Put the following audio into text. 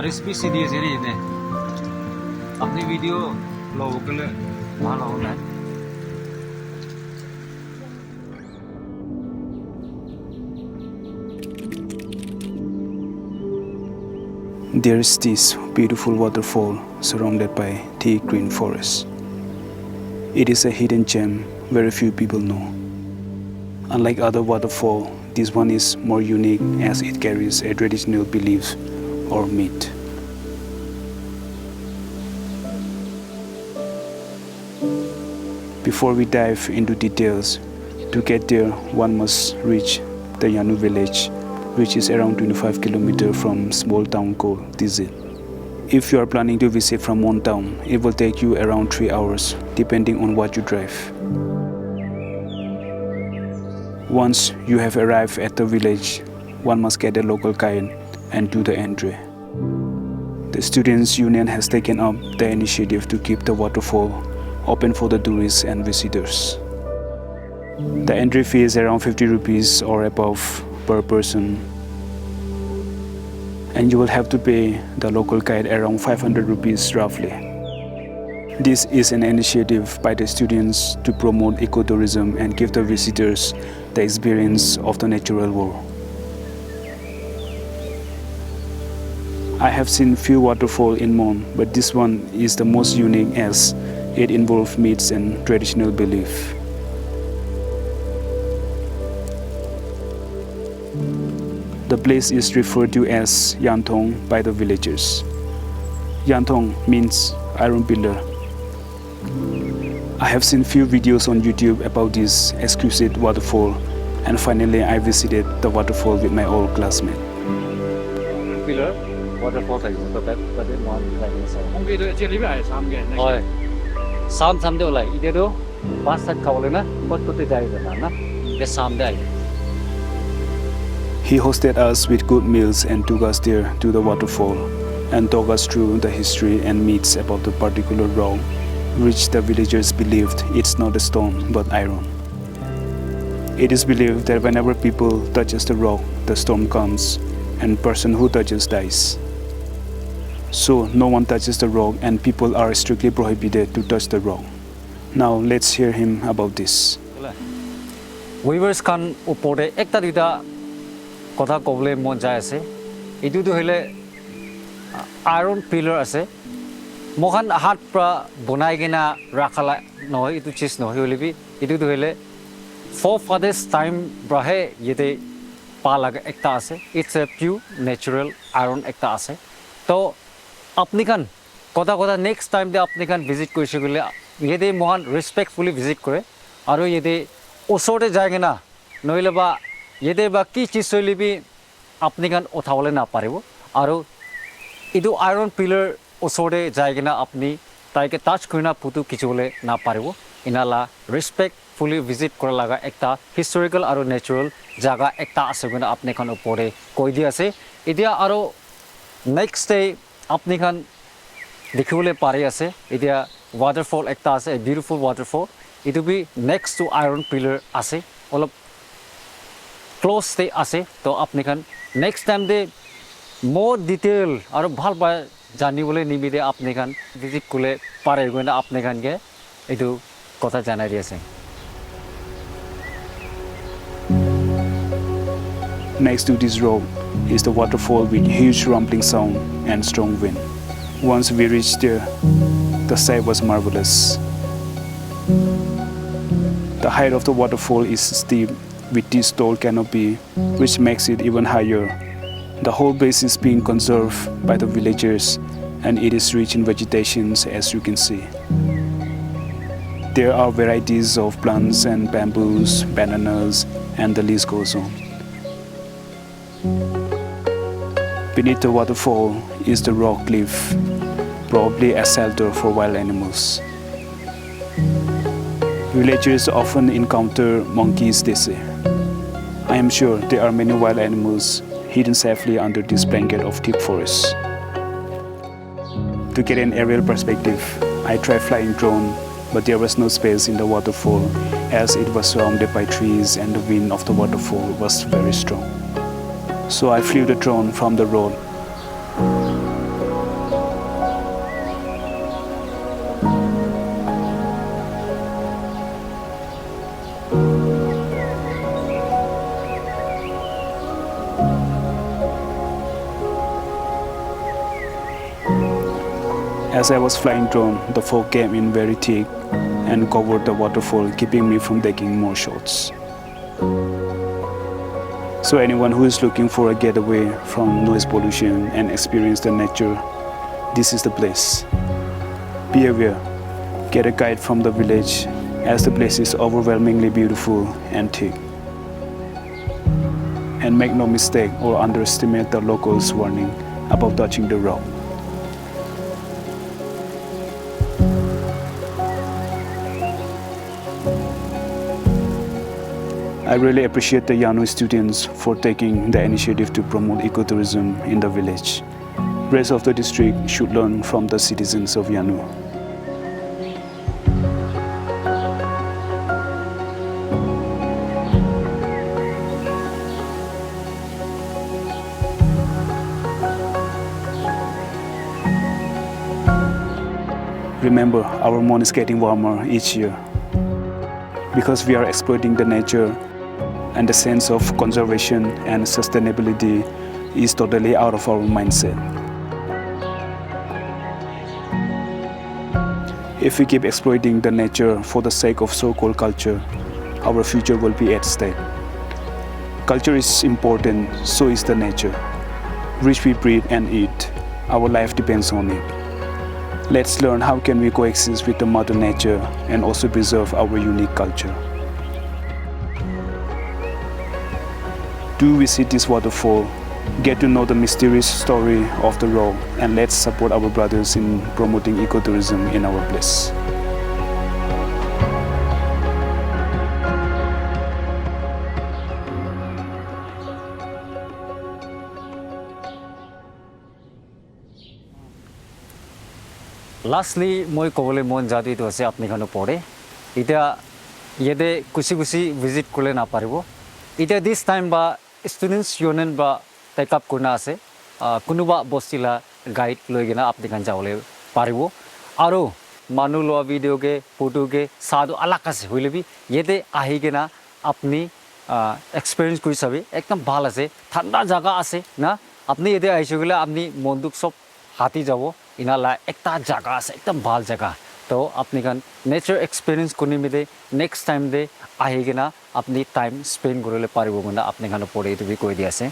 Recipe सीधी है नहीं इन्हें अपनी वीडियो लोगों के लिए वहाँ लोगों ने There is this beautiful waterfall surrounded by thick green forest. It is a hidden gem very few people know. Unlike other waterfalls, this one is more unique as it carries a traditional belief or myth. Before we dive into details, to get there one must reach the Yannu village, which is around 25 kilometers from small town called Tizit. If you are planning to visit from one town, it will take you around 3 hours, depending on what you drive. Once you have arrived at the village, one must get a local guide and do the entry. The Students Union has taken up the initiative to keep the waterfall open for the tourists and visitors. The entry fee is around 50 rupees or above per person, and you will have to pay the local guide around 500 rupees roughly. This is an initiative by the students to promote ecotourism and give the visitors the experience of the natural world. I have seen few waterfalls in Mon, but this one is the most unique as it involves myths and traditional belief. The place is referred to as Yanthong by the villagers. Yanthong means iron pillar. I have seen few videos on YouTube about this exquisite waterfall, and finally I visited the waterfall with my old classmate. pillar waterfall thành một tập và đến món là như sau. Không biết trên lý phải làm cái này. Rồi, sam đều lại ý đó, bắt sát khẩu lên á, bắt có thể chạy được là cái sam đây. He hosted us with good meals and took us there to the waterfall and talked us through the history and myths about the particular rock, which the villagers believed it's not a stone but iron. It is believed that whenever people touches the rock, the storm comes and person who touches dies. So no one touches the rock and people are strictly prohibited to touch the rock. Now let's hear him about this. Weavers can upore ekta dita কথা কবলে মন যায় আছে এটুটো হইলে iron pillar আছে মহান হাত প্রা বনাই গিনা রাখালা নহয় এটু চিজ নহয় হইলেবি এটুটো হইলে ফর ফাদার্স টাইম ব্রাহে ইতে পা লাগা একটা আছে it's a pure natural iron একটা আছে তো আপনি কান কথা নেক্সট টাইম দে আপনি কান ভিজিট কইছে গলে ইতে মহান রেসপেক্টফুলি ভিজিট করে আর ইতে ওসরে যায় গিনা নইলে বা ये बाकी चीज शैली भी अपनी गान उठावले ना पारे वो आरो इधु आयरन पिलर उसोड़े जाएगा ना अपनी ताकि के टच करना पुतु किचोले ना पारे वो इनाला रिस्पेक्टफुली विजिट कर लगा एकता हिस्टोरिकल आरो नेचुरल जगह एकता आसे गुना अपने खान ऊपरे कोई दिया से इदिया आरो नेक्स्ट डे अपने खान देखिवले पारे आसे इदिया वाटरफॉल एकता आसे ब्यूटीफुल वाटरफॉल इधु भी नेक्स्ट टू आयरन पिलर आसे ओलो क्लोज थे आसे तो अपने खान नेक्स्ट टाइम दे मोर डिटेल और भाल बा जानी बोले निबी दे अपने खान विजिट कुले पारे गना अपने खान के इधु कथा जाना दिया से Next to this rock is the waterfall with huge rumbling sound and strong wind. Once we reached there, the sight was marvelous. The height of the waterfall is steep with this tall canopy, which makes it even higher. The whole base is being conserved by the villagers and it is rich in vegetation as you can see. There are varieties of plants and bamboos, bananas, and the list goes on. Beneath the waterfall is the rock cliff, probably a shelter for wild animals. Villagers often encounter monkeys, they say. I am sure there are many wild animals hidden safely under this blanket of thick forest. To get an aerial perspective, I tried flying drone, but there was no space in the waterfall as it was surrounded by trees and the wind of the waterfall was very strong. So I flew the drone from the road. As I was flying drone, the fog came in very thick and covered the waterfall, keeping me from taking more shots. So anyone who is looking for a getaway from noise pollution and experience the nature, this is the place. Be aware, get a guide from the village as the place is overwhelmingly beautiful and thick. And make no mistake or underestimate the locals' warning about touching the rock. I really appreciate the Yannu students for taking the initiative to promote ecotourism in the village. Rest of the district should learn from the citizens of Yannu. Remember, our moon is getting warmer each year. Because we are exploiting the nature, and the sense of conservation and sustainability is totally out of our mindset. If we keep exploiting the nature for the sake of so-called culture, our future will be at stake. Culture is important, so is the nature. Which we breathe and eat, our life depends on it. Let's learn how can we coexist with the mother nature and also preserve our unique culture. Do visit this waterfall, get to know the mysterious story of the rock, and let's support our brothers in promoting ecotourism in our place. Lastly, মই ক'বলৈ মন যাওঁতে এইটো আছে আপোনালোকে পঢ়ে এতিয়া ইয়াতে কুচি কুচি ভিজিট কৰিলে নাপাৰিব এতিয়া দিছ টাইম বা ষ্টুডেণ্টছ ইউনিয়ন বা টেক আপ কৰি আছে কোনোবা বস্তিলা গাইড লৈ কিনে আপোনালোকে যাবলৈ পাৰিব আৰু মানুহ লোৱা ভিডিঅ'কে ফটোকে চাহটো আলাক আছে হ'লেবি ইয়াতে আহি কিনে আপুনি এক্সপিৰিয়েঞ্চ কৰি চাবি একদম ভাল আছে ঠাণ্ডা জাগা আছে না আপুনি ইয়াতে আহিছে গ'লে আপুনি মনটোক চব হাতি যাব ইনালা একটা জায়গা আছে একদম ভাল জায়গা তো আপনি কান নেচার এক্সপিরিয়েন্স কোনি মিদে নেক্সট টাইম দে আহি কিনা আপনি টাইম স্পেন্ড করলে পারিব মানে আপনি কান পড়ে এইটো কই দি আছে